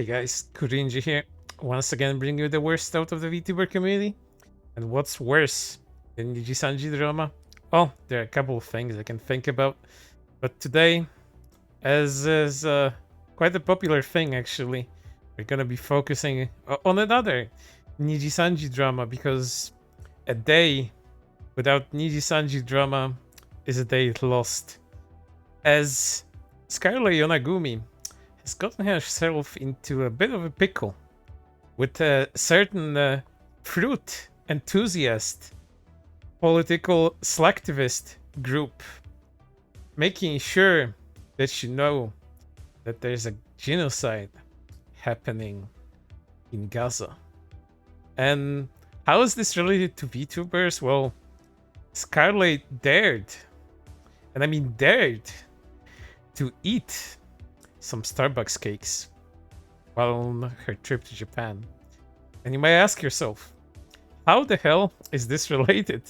Hey guys, Rinji here. Once again bringing you the worst out of the VTuber community. And what's worse than Niji-sanji drama? Well, there are a couple of things I can think about. But today, as is quite a popular thing actually, we're gonna be focusing on another Niji-sanji drama because a day without Niji-sanji drama is a day lost. As Scarle Yonaguni has gotten herself into a bit of a pickle with a certain fruit enthusiast political slacktivist group making sure that you know that there's a genocide happening in Gaza. And how is this related to VTubers? Well, Scarle dared, and I mean dared, to eat some Starbucks cakes while on her trip to Japan. And you might ask yourself, how the hell is this related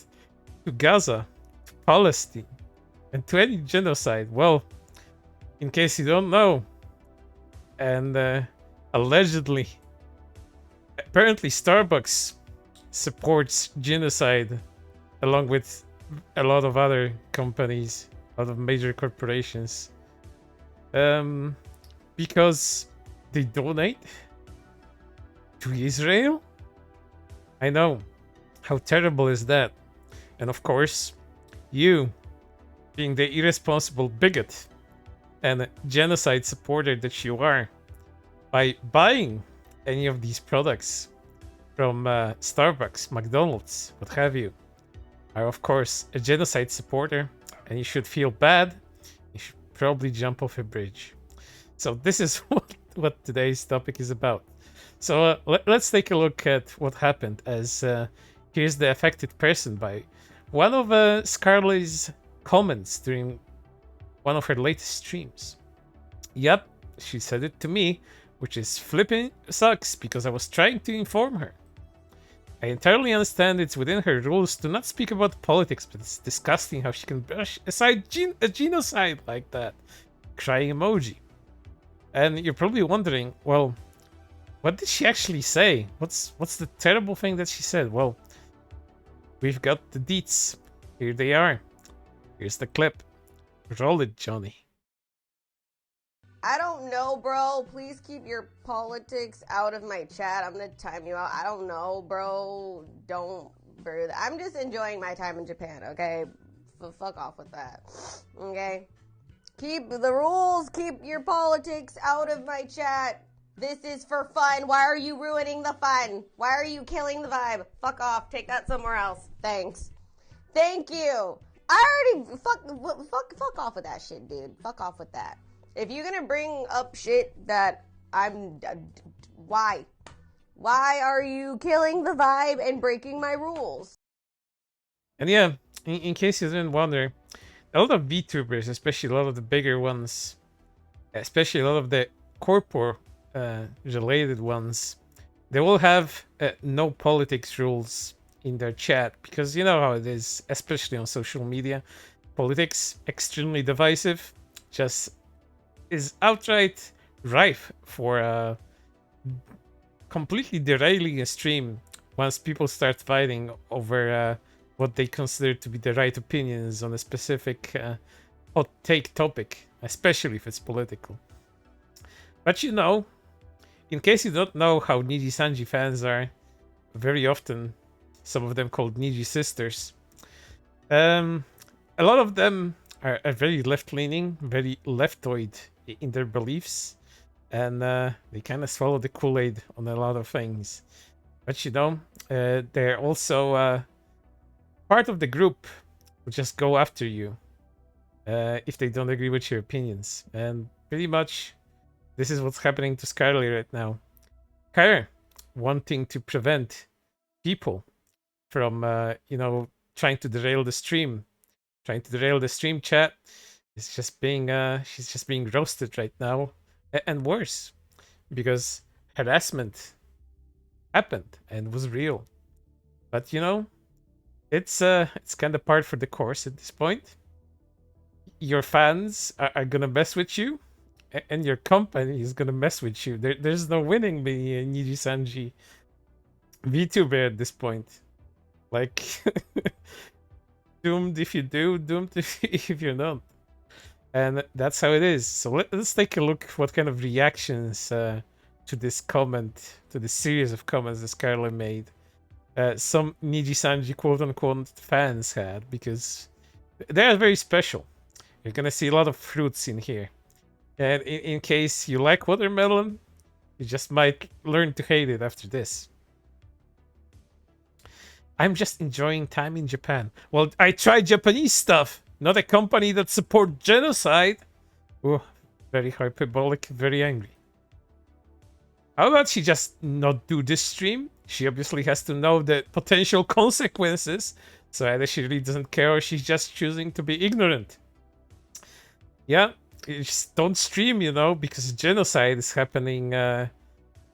to Gaza, to Palestine, and to any genocide? Well, in case you don't know, and allegedly, apparently Starbucks supports genocide along with a lot of other companies, a lot of major corporations. Because they donate to Israel? I know. How terrible is that? And of course, you, being the irresponsible bigot and genocide supporter that you are, by buying any of these products from Starbucks, McDonald's, what have you, are of course a genocide supporter, and you should feel bad. You should probably jump off a bridge. So this is what today's topic is about. So let's take a look at what happened, as here's the affected person by one of Scarle's comments during one of her latest streams. Yep, she said it to me, which is flipping sucks because I was trying to inform her. I entirely understand it's within her rules to not speak about politics, but it's disgusting how she can brush aside a genocide like that. Crying emoji. And you're probably wondering, well, what did she actually say? What's the terrible thing that she said? Well, we've got the deets. Here they are. Here's the clip. Roll it, Johnny. I don't know, bro. Please keep your politics out of my chat. I'm gonna time you out. I don't know, bro. Don't, bro. I'm just enjoying my time in Japan, okay? Fuck off with that, okay? Keep the rules. Keep your politics out of my chat. This is for fun. Why are you ruining the fun? Why are you killing the vibe? Fuck off. Take that somewhere else. Thanks. Thank you. I already fuck off with that shit, dude. Fuck off with that. If you're gonna bring up shit that why are you killing the vibe and breaking my rules? And yeah, in case you didn't wonder, a lot of VTubers, especially a lot of the bigger ones, especially a lot of the corporate related ones, they will have no politics rules in their chat, because you know how it is, especially on social media. Politics, extremely divisive, just is outright rife for completely derailing a stream once people start fighting over what they consider to be the right opinions on a specific hot take topic, especially if it's political. But you know, in case you don't know how Niji-sanji fans are, very often some of them called Niji sisters, a lot of them are very left-leaning, very leftoid in their beliefs, and they kind of swallow the Kool-Aid on a lot of things. But you know, they're also part of the group who just go after you if they don't agree with your opinions. And pretty much this is what's happening to Scarle right now. Her wanting to prevent people from you know, trying to derail the stream, trying to derail the stream chat. It's just being she's just being roasted right now, and worse, because harassment happened and was real. But you know, it's kind of par for the course at this point. Your fans are gonna mess with you, and your company is gonna mess with you. There's no winning me, Niji Sanji VTuber at this point. Like, doomed if you do, doomed if you don't. And that's how it is. So let's take a look what kind of reactions to this comment, to this series of comments that Scarle made. Some Niji Sanji quote unquote fans had, because they are very special. You're gonna see a lot of fruits in here. And in case you like watermelon, you just might learn to hate it after this. I'm just enjoying time in Japan. Well, I tried Japanese stuff, not a company that support genocide. Oh, very hyperbolic, very angry. How about she just not do this stream? She obviously has to know the potential consequences. So either she really doesn't care or she's just choosing to be ignorant. Yeah, you just don't stream, you know, because genocide is happening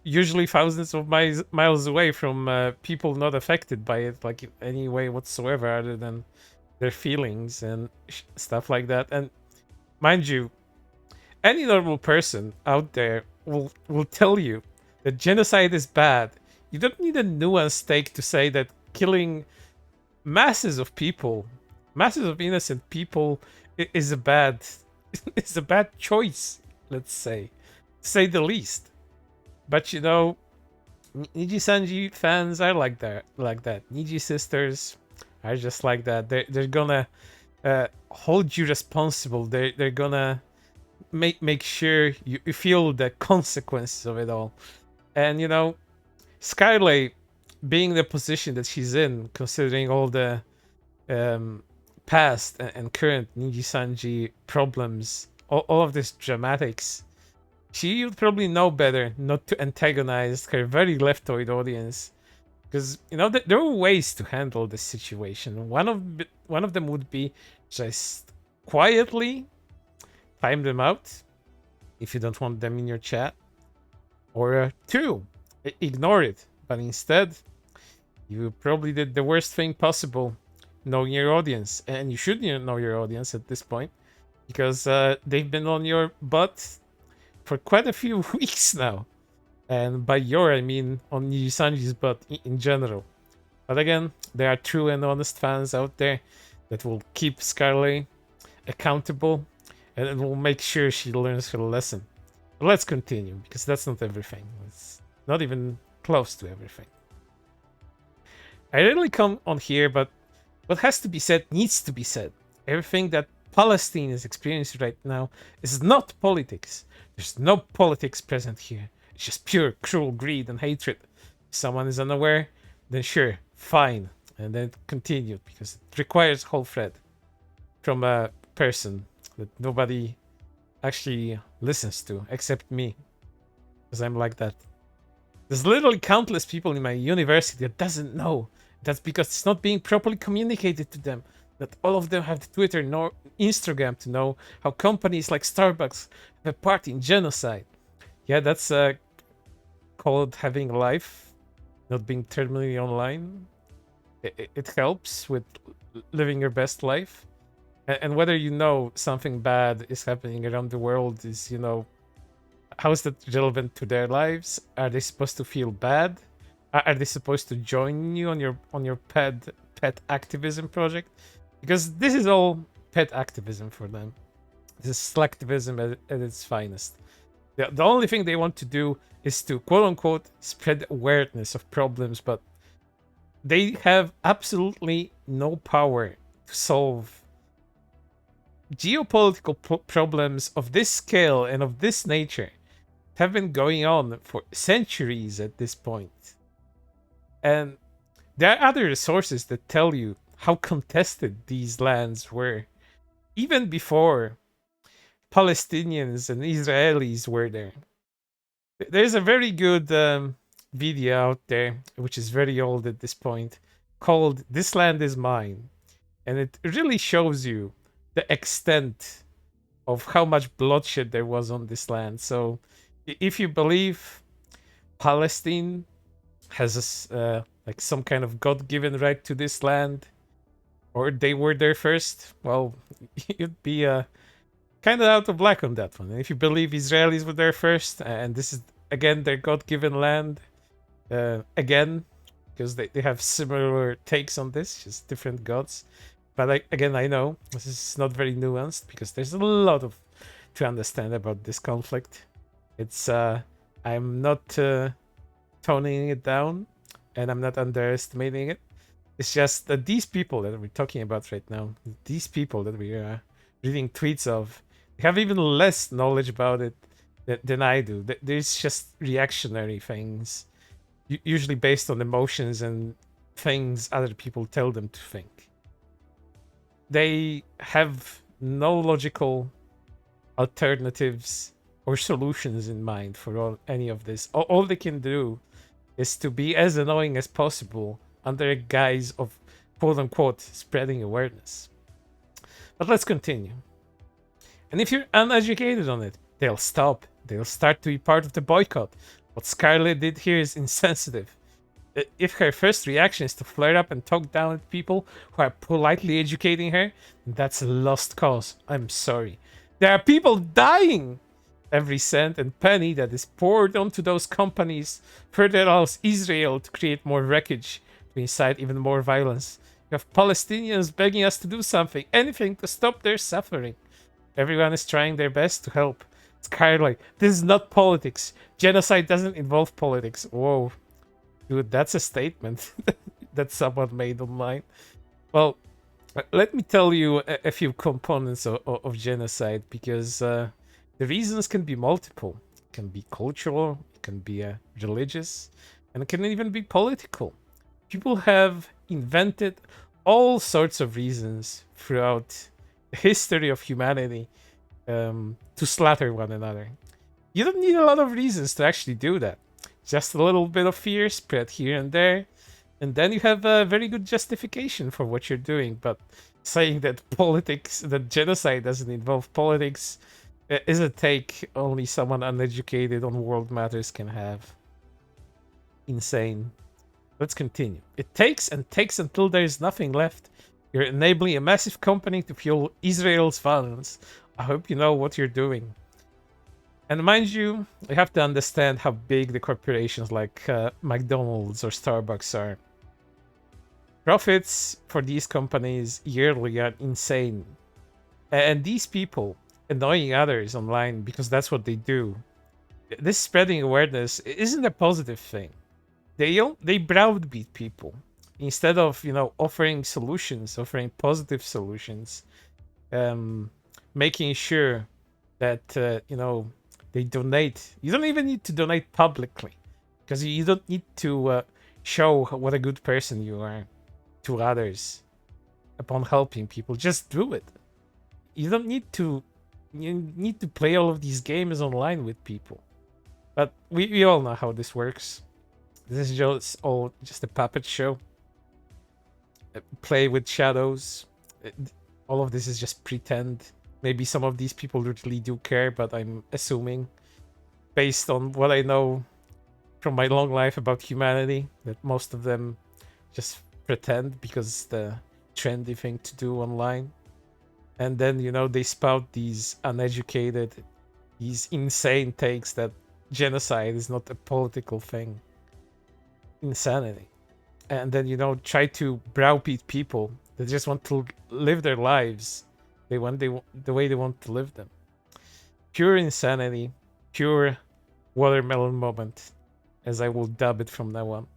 usually thousands of miles away from people not affected by it, like in any way whatsoever, other than their feelings and stuff like that. And mind you, any normal person out there will tell you that genocide is bad. You don't need a nuanced take to say that killing masses of people, masses of innocent people, is a bad is a bad choice. Let's say the least. But you know, Niji Sanji fans are like that. Niji sisters are just like that. They're gonna hold you responsible. They're gonna make sure you feel the consequences of it all. And you know, Scarle, being the position that she's in, considering all the past and current Niji Sanji problems, all of this dramatics, she would probably know better not to antagonize her very leftoid audience, because you know there are ways to handle this situation. One of them would be just quietly time them out if you don't want them in your chat, or two, ignore it. But instead, you probably did the worst thing possible, knowing your audience, and you should know your audience at this point, because they've been on your butt for quite a few weeks now. And by your, I mean on Niji Sanji's butt in general. But again, there are true and honest fans out there that will keep Scarle accountable and will make sure she learns her lesson. But let's continue, because that's not everything. It's not even close to everything. I rarely come on here, but what has to be said needs to be said. Everything that Palestine is experiencing right now is not politics. There's no politics present here. It's just pure cruel greed and hatred. If someone is unaware, then sure, fine. And then continue, because it requires whole thread from a person that nobody actually listens to, except me. Because I'm like that. There's literally countless people in my university that doesn't know. That's because it's not being properly communicated to them. That all of them have the Twitter nor Instagram to know how companies like Starbucks have a part in genocide. Yeah, that's called having a life, not being terminally online. It helps with living your best life. And whether you know something bad is happening around the world is, you know, how is that relevant to their lives? Are they supposed to feel bad? Are they supposed to join you on your pet activism project? Because this is all pet activism for them. This is slacktivism at its finest. The only thing they want to do is to quote-unquote spread awareness of problems, but they have absolutely no power to solve geopolitical problems of this scale and of this nature. Have been going on for centuries at this point. And there are other sources that tell you how contested these lands were even before Palestinians and Israelis were there. There's a very good video out there, which is very old at this point, called "This Land Is Mine," and it really shows you the extent of how much bloodshed there was on this land. So if you believe Palestine has like some kind of God-given right to this land, or they were there first, well, you'd be kind of out of black on that one. And if you believe Israelis were there first, and this is again their God-given land, again, because they have similar takes on this, just different gods. But I know this is not very nuanced because there's a lot of to understand about this conflict. It's I'm not toning it down, and I'm not underestimating it. It's just that these people that we're talking about right now, these people that we are reading tweets of, have even less knowledge about it than I do. There's just reactionary things, usually based on emotions and things other people tell them to think. They have no logical alternatives or solutions in mind for any of this. All they can do is to be as annoying as possible under a guise of quote-unquote spreading awareness. But let's continue. And if you're uneducated on it, they'll stop. They'll start to be part of the boycott. What Scarle did here is insensitive. If her first reaction is to flare up and talk down at people who are politely educating her, that's a lost cause. I'm sorry. There are people dying. Every cent and penny that is poured onto those companies further allows Israel to create more wreckage, to incite even more violence. You have Palestinians begging us to do something, anything to stop their suffering. Everyone is trying their best to help. It's kind of like, this is not politics. Genocide doesn't involve politics. Whoa. Dude, that's a statement that someone made online. Well, let me tell you a few components of genocide, because the reasons can be multiple. It can be cultural, it can be religious, and it can even be political. People have invented all sorts of reasons throughout the history of humanity to slaughter one another. You don't need a lot of reasons to actually do that. Just a little bit of fear spread here and there, and then you have a very good justification for what you're doing. But saying that genocide doesn't involve politics, is a take only someone uneducated on world matters can have. Insane. Let's continue. It takes and takes until there is nothing left. You're enabling a massive company to fuel Israel's violence. I hope you know what you're doing. And mind you, you have to understand how big the corporations like McDonald's or Starbucks are. Profits for these companies yearly are insane. And these people annoying others online because that's what they do. This spreading awareness isn't a positive thing. They browbeat people instead of, offering solutions, offering positive solutions, making sure that they donate. You don't even need to donate publicly, because you don't need to show what a good person you are to others upon helping people. Just do it. You don't need to. You need to play all of these games online with people. But we all know how this works. This is just a puppet show. Play with shadows. All of this is just pretend. Maybe some of these people really do care, but I'm assuming, based on what I know from my long life about humanity, that most of them just pretend because it's the trendy thing to do online. And then, they spout these uneducated, these insane takes that genocide is not a political thing. Insanity. And then, try to browbeat people that just want to live their lives the way they want to live them. Pure insanity, pure watermelon moment, as I will dub it from now on.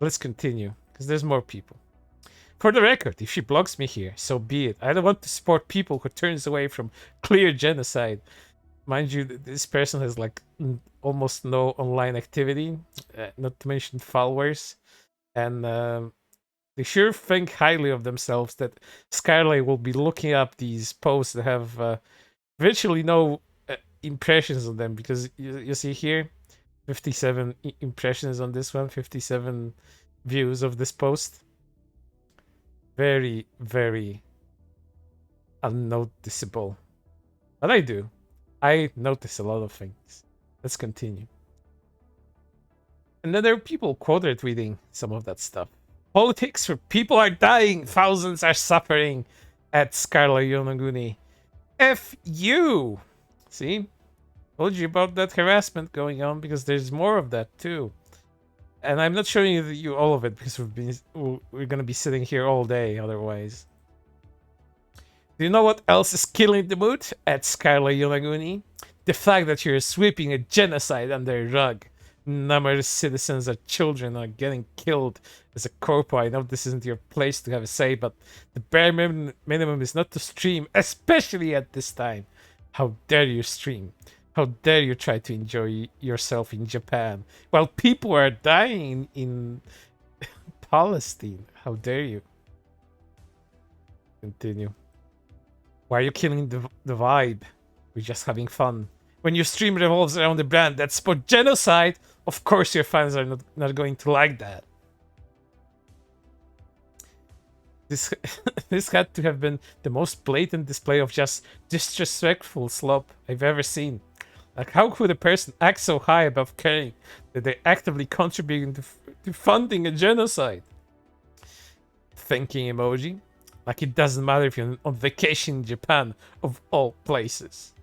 Let's continue, because there's more people. For the record, if she blocks me here, so be it. I don't want to support people who turns away from clear genocide. Mind you, this person has almost no online activity, not to mention followers, and they sure think highly of themselves that Scarle will be looking up these posts that have virtually no impressions on them, because you see here, 57 impressions on this one, 57 views of this post. Very, very unnoticeable. But I do. I notice a lot of things. Let's continue. And then there are people quoted reading some of that stuff. Politics where people are dying, thousands are suffering at Scarle Yonaguni. F you! See? Told you about that harassment going on because there's more of that too. And I'm not showing you all of it because we're gonna be sitting here all day otherwise. Do you know what else is killing the mood at Scarle Yonaguni? The fact that you're sweeping a genocide under the rug. Numerous citizens or children are getting killed as a corpo. I know this isn't your place to have a say, but the bare minimum is not to stream, especially at this time. How dare you stream? How dare you try to enjoy yourself in Japan while people are dying in Palestine? How dare you? Continue. Why are you killing the vibe? We're just having fun. When your stream revolves around a brand that's for genocide, of course your fans are not going to like that. This this had to have been the most blatant display of just disrespectful slop I've ever seen. Like, how could a person act so high above caring that they're actively contributing to funding a genocide? Thinking emoji. Like, it doesn't matter if you're on vacation in Japan, of all places.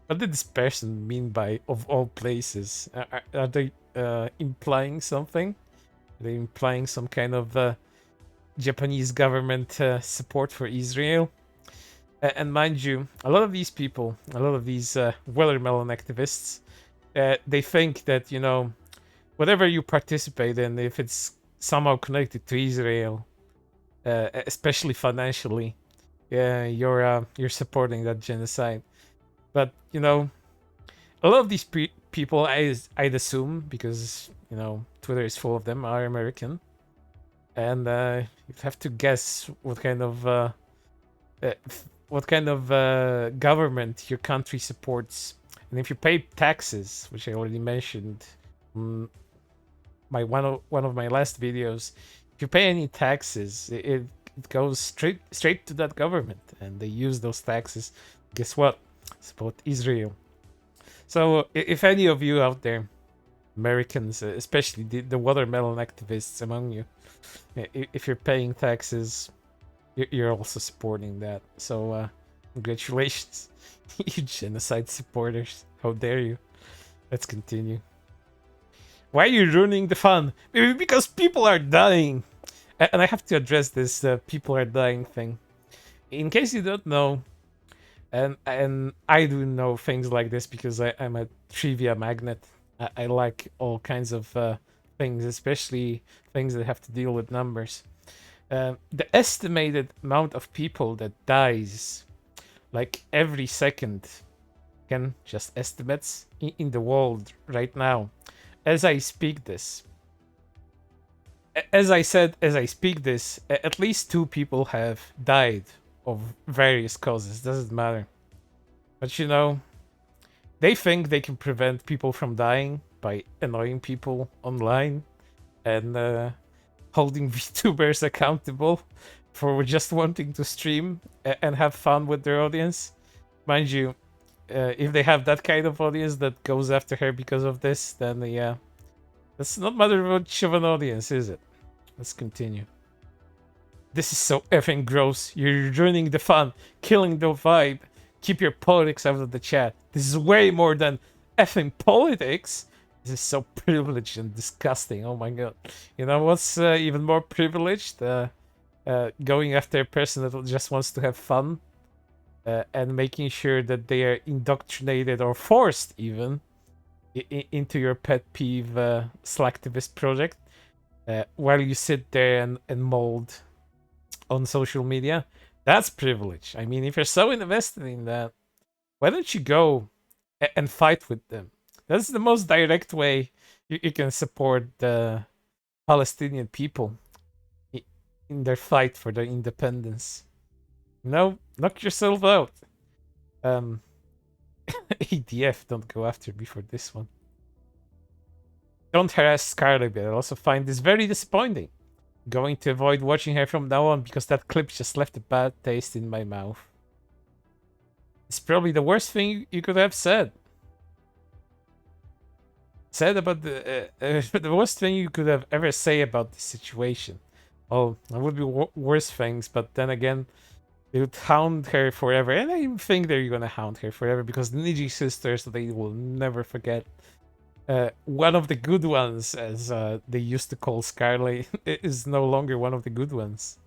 What did this person mean by of all places? Are they implying something? Are they implying some kind of Japanese government support for Israel? And mind you, a lot of these people, a lot of these watermelon activists, they think that, you know, whatever you participate in, if it's somehow connected to Israel, especially financially, yeah, you're supporting that genocide. But you know, a lot of these people, I'd assume, because you know Twitter is full of them, are American, and you'd have to guess what kind of government your country supports. And if you pay taxes, which I already mentioned, one of my last videos, if you pay any taxes, it goes straight to that government, and they use those taxes. Guess what? Support Israel. So if any of you out there, Americans, especially the watermelon activists among you, if you're paying taxes, you're also supporting that. So congratulations, you genocide supporters. How dare you? Let's continue. Why are you ruining the fun? Maybe because people are dying. And I have to address this people are dying thing. In case you don't know, and I do know things like this because I'm a trivia magnet. I like all kinds of things, especially things that have to deal with numbers. The estimated amount of people that dies, like every second, again, just estimates in the world right now, as I speak this. As I said, as I speak this, at least 2 people have died of various causes. Doesn't matter. But you know, they think they can prevent people from dying by annoying people online and holding VTubers accountable for just wanting to stream and have fun with their audience. Mind you, if they have that kind of audience that goes after her because of this, then yeah, that's not much of an audience, is it? Let's continue. This is so effing gross. You're ruining the fun, killing the vibe. Keep your politics out of the chat. This is way more than effing politics. This is so privileged and disgusting. Oh my god. You know what's even more privileged? Going after a person that just wants to have fun and making sure that they are indoctrinated or forced even into your pet peeve Slacktivist project while you sit there and mold on social media. That's privilege. I mean, if you're so invested in that, why don't you go and fight with them? That's the most direct way you can support the Palestinian people in their fight for their independence. You know, knock yourself out. ADF, don't go after me for this one. Don't harass Scarle, but I also find this very disappointing. Going to avoid watching her from now on because that clip just left a bad taste in my mouth. It's probably the worst thing you could have said. Said about the worst thing you could have ever say about the situation. Oh, there would be worse things, but then again, They would hound her forever, and I think they're gonna hound her forever because the Niji sisters, they will never forget. One of the good ones, as they used to call Scarle, is no longer one of the good ones.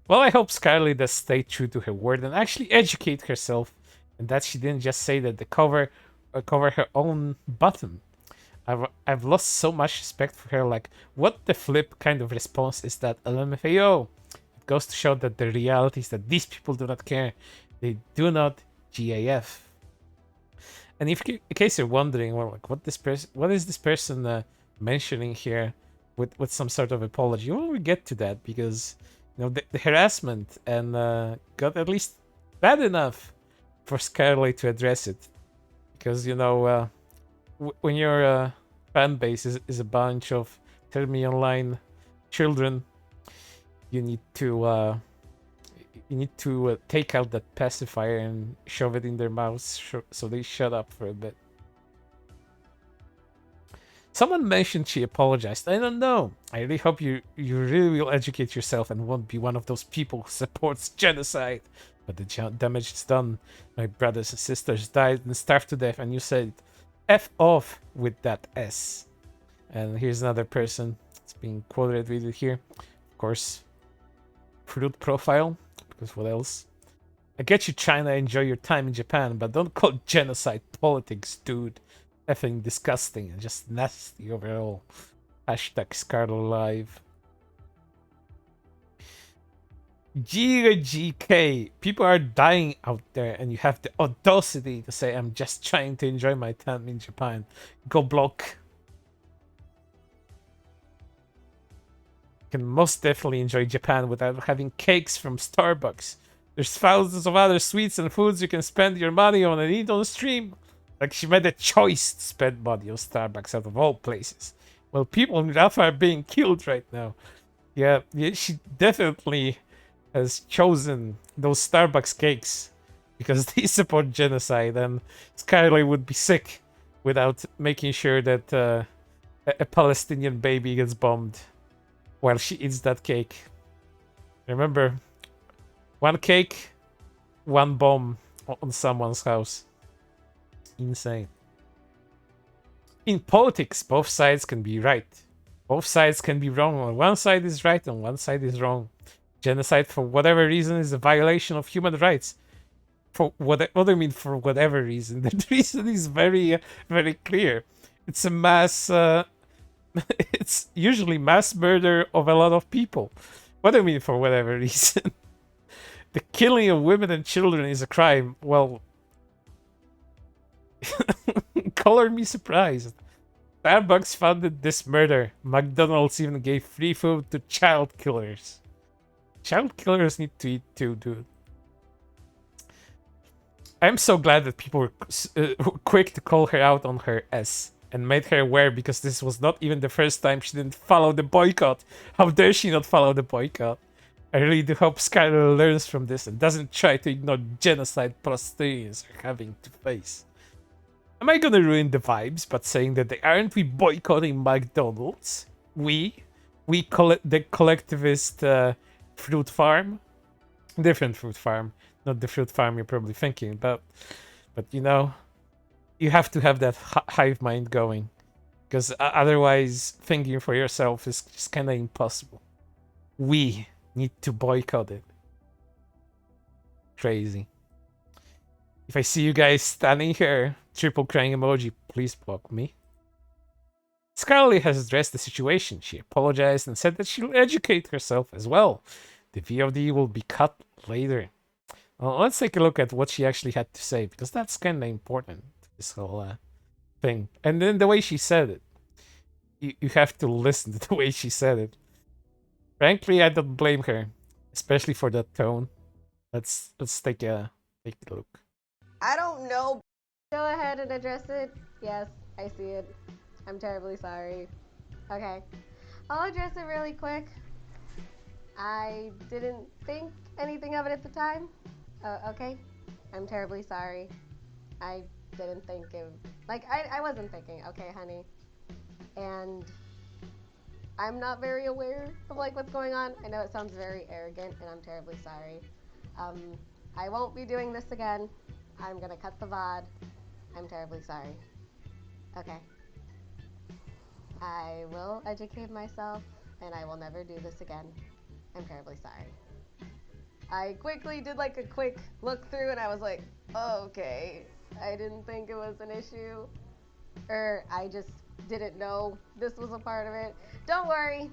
Well, I hope Scarle does stay true to her word and actually educate herself, and that she didn't just say that the cover her own bottom. I've lost so much respect for her. Like, what the flip kind of response is that? LMFAO. It goes to show that the reality is that these people do not care. They do not GAF. And if in case you're wondering, well, like, what is this person mentioning here with some sort of apology? Well, we get to that because the harassment and got at least bad enough for Scarle to address it, because when your fan base is a bunch of Tell Me Online children, you need to take out that pacifier and shove it in their mouths so they shut up for a bit. Someone mentioned she apologized. I don't know. I really hope you really will educate yourself and won't be one of those people who supports genocide. But the damage is done. My brothers and sisters died and starved to death, and you said, F off with that S. And here's another person. It's being quoted with it here. Of course, fruit profile, because what else? I get you, China, enjoy your time in Japan, but don't call genocide politics, dude. Effing disgusting and just nasty overall. Hashtag Scarle Live. GK, people are dying out there, and you have the audacity to say, I'm just trying to enjoy my time in Japan. Go block. You can most definitely enjoy Japan without having cakes from Starbucks. There's thousands of other sweets and foods you can spend your money on and eat on stream. Like, she made a choice to spend money on Starbucks out of all places. Well, people in Rafa are being killed right now. Yeah, she definitely has chosen those Starbucks cakes because they support genocide, and Scarle would be sick without making sure that a Palestinian baby gets bombed while she eats that cake. Remember, one cake, one bomb on someone's house. Insane. In politics, both sides can be right. Both sides can be wrong. On one side is right and one side is wrong. Genocide, for whatever reason, is a violation of human rights. For what I mean, for whatever reason, the reason is very, very clear. It's a mass. It's usually mass murder of a lot of people. What do I mean, for whatever reason? The killing of women and children is a crime. Well, color me surprised. Starbucks funded this murder. McDonald's even gave free food to child killers. Child killers need to eat too, dude. I'm so glad that people were quick to call her out on her S and made her aware, because this was not even the first time she didn't follow the boycott. How dare she not follow the boycott? I really do hope Scarle learns from this and doesn't try to ignore genocide Palestinians are having to face. Am I gonna ruin the vibes by saying that aren't we boycotting McDonald's? We call it the collectivist fruit farm, different fruit farm, not the fruit farm you're probably thinking about, but you have to have that hive mind going, because otherwise thinking for yourself is just kind of impossible. We need to boycott it. Crazy. If I see you guys standing here, triple crying emoji, please block me. Scarle has addressed the situation. She apologized and said that she'll educate herself as well. The VOD will be cut later. Well, let's take a look at what she actually had to say, because that's kind of important, this whole thing. And then the way she said it. You have to listen to the way she said it. Frankly, I don't blame her, especially for that tone. Let's take a look. I don't know. Go ahead and address it. Yes, I see it. I'm terribly sorry. Okay. I'll address it really quick. I didn't think anything of it at the time. Okay. I'm terribly sorry. I didn't think of... I wasn't thinking. Okay, honey. And I'm not very aware of like what's going on. I know it sounds very arrogant, and I'm terribly sorry. I won't be doing this again. I'm gonna cut the VOD. I'm terribly sorry. Okay. I will educate myself, and I will never do this again. I'm terribly sorry. I quickly did like a quick look through, and I was like, oh, okay. I didn't think it was an issue. Or I just didn't know this was a part of it. Don't worry.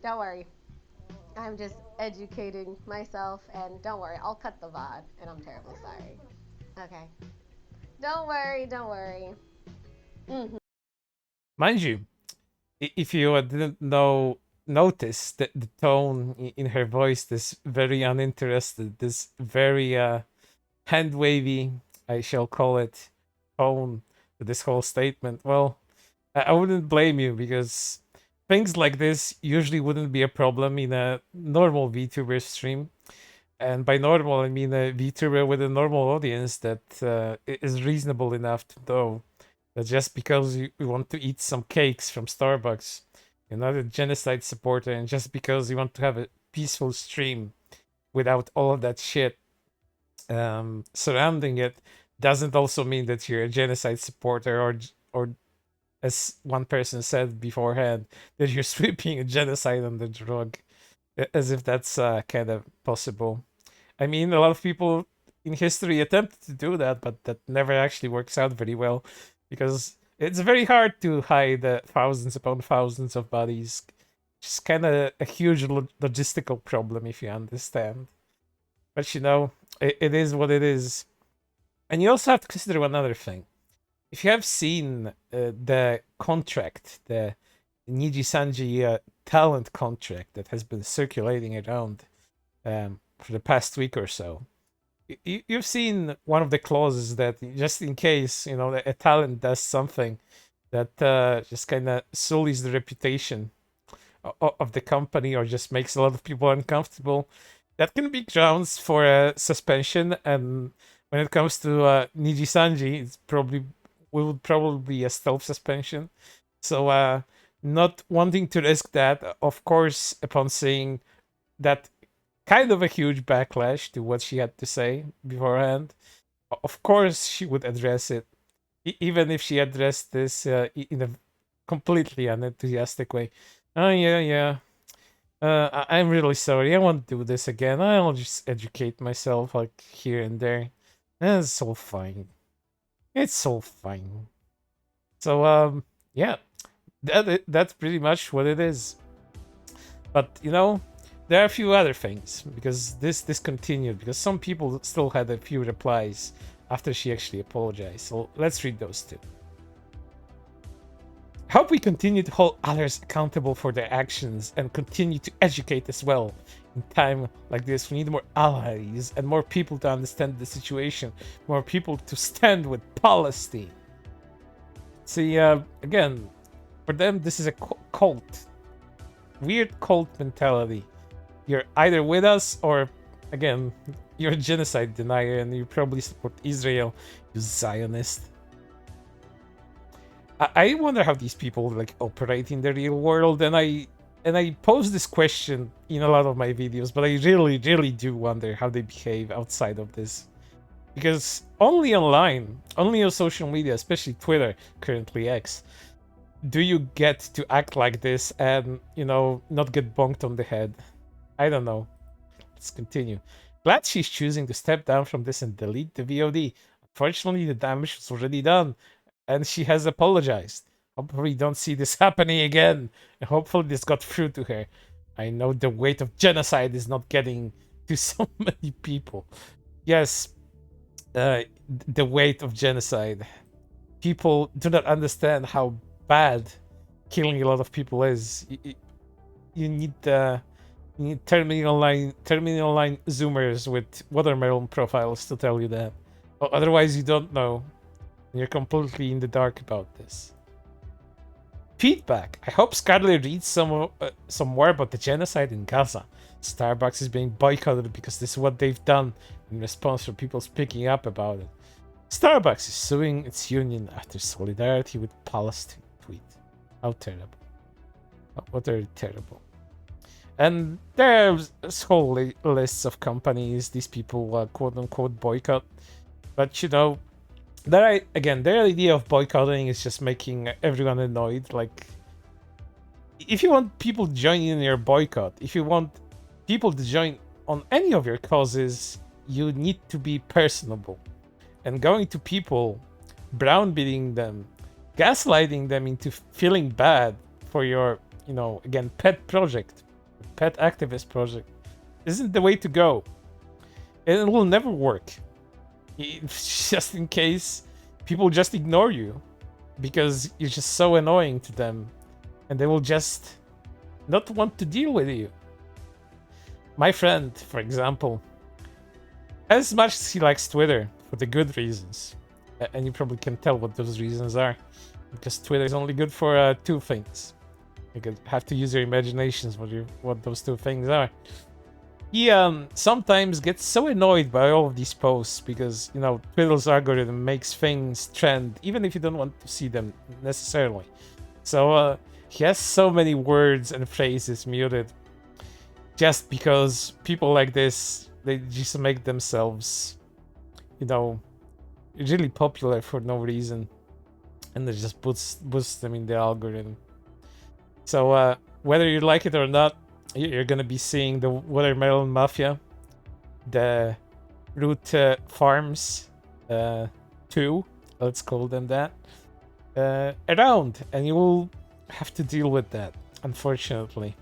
Don't worry. I'm just educating myself, and don't worry, I'll cut the VOD, and I'm terribly sorry. Okay. Don't worry, don't worry. Mind you, if you didn't notice that the tone in her voice, this very uninterested, this very hand wavy, I shall call it, tone to this whole statement, well, I wouldn't blame you, because things like this usually wouldn't be a problem in a normal VTuber stream. And by normal, I mean a VTuber with a normal audience that is reasonable enough to know that just because you want to eat some cakes from Starbucks, you're not a genocide supporter, and just because you want to have a peaceful stream without all of that shit surrounding it doesn't also mean that you're a genocide supporter, or as one person said beforehand, that you're sweeping a genocide under the rug, as if that's kind of possible. I mean, a lot of people in history attempted to do that, but that never actually works out very well, because it's very hard to hide thousands upon thousands of bodies. It's kind of a huge logistical problem, if you understand. But you know, it is what it is. And you also have to consider one other thing. If you have seen the contract, the Niji Sanji talent contract that has been circulating around for the past week or so, you've seen one of the clauses that just in case, you know, a talent does something that just kind of sullies the reputation of the company, or just makes a lot of people uncomfortable, that can be grounds for a suspension. And when it comes to Niji Sanji, it's would probably be a stealth suspension. So not wanting to risk that, of course, upon seeing that kind of a huge backlash to what she had to say beforehand, of course she would address it, even if she addressed this in a completely unenthusiastic way. Oh yeah, yeah. I'm really sorry. I won't do this again. I'll just educate myself like here and there. It's all fine. It's all fine. So yeah, that's pretty much what it is. But you know, there are a few other things, because this continued, because some people still had a few replies after she actually apologized. So let's read those too. Hope we continue to hold others accountable for their actions and continue to educate as well. In time like this, we need more allies and more people to understand the situation, more people to stand with Palestine. See, again, for them, this is a cult. Weird cult mentality. You're either with us, or, again, you're a genocide denier and you probably support Israel, you Zionist. I wonder how these people like operate in the real world, and I pose this question in a lot of my videos, but I really do wonder how they behave outside of this. Because only online, only on social media, especially Twitter, currently X, do you get to act like this and, you know, not get bonked on the head. I don't know. Let's continue. Glad she's choosing to step down from this and delete the VOD. Unfortunately, the damage was already done, and she has apologized. Hopefully, don't see this happening again, and hopefully this got through to her. I know the weight of genocide is not getting to so many people. Yes, the weight of genocide. People do not understand how bad killing a lot of people is. You need terminal line zoomers with watermelon profiles to tell you that. Otherwise, you don't know. You're completely in the dark about this. Feedback. I hope Scarle reads some more about the genocide in Gaza. Starbucks is being boycotted because this is what they've done in response to people speaking up about it. Starbucks is suing its union after solidarity with Palestine tweet. How terrible. What are terrible. And there's whole lists of companies these people quote unquote boycott. But you know, their idea of boycotting is just making everyone annoyed. Like, if you want people to join in your boycott, if you want people to join on any of your causes, you need to be personable. And going to people, browbeating them, gaslighting them into feeling bad for your, you know, again, pet project, pet activist project, isn't the way to go. And it will never work. Just in case people just ignore you because you're just so annoying to them and they will just not want to deal with you. My friend, for example, as much as he likes Twitter for the good reasons, and you probably can tell what those reasons are, because Twitter is only good for two things. You have to use your imaginations what those two things are. He sometimes gets so annoyed by all of these posts because, you know, Twitter's algorithm makes things trend even if you don't want to see them necessarily. So he has so many words and phrases muted just because people like this, they just make themselves, you know, really popular for no reason, and they just boost them in the algorithm. So whether you like it or not, you're gonna be seeing the Watermelon Mafia, the Root Farms 2, let's call them that, around, and you will have to deal with that, unfortunately.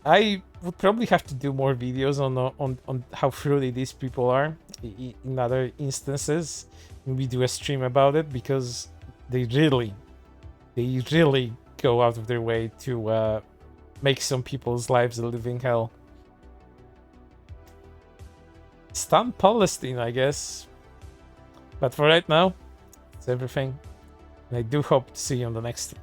I would probably have to do more videos on how fruity these people are in other instances. Maybe do a stream about it, because they really go out of their way to make some people's lives a living hell. Stun Palestine, I guess. But for right now, it's everything. And I do hope to see you on the next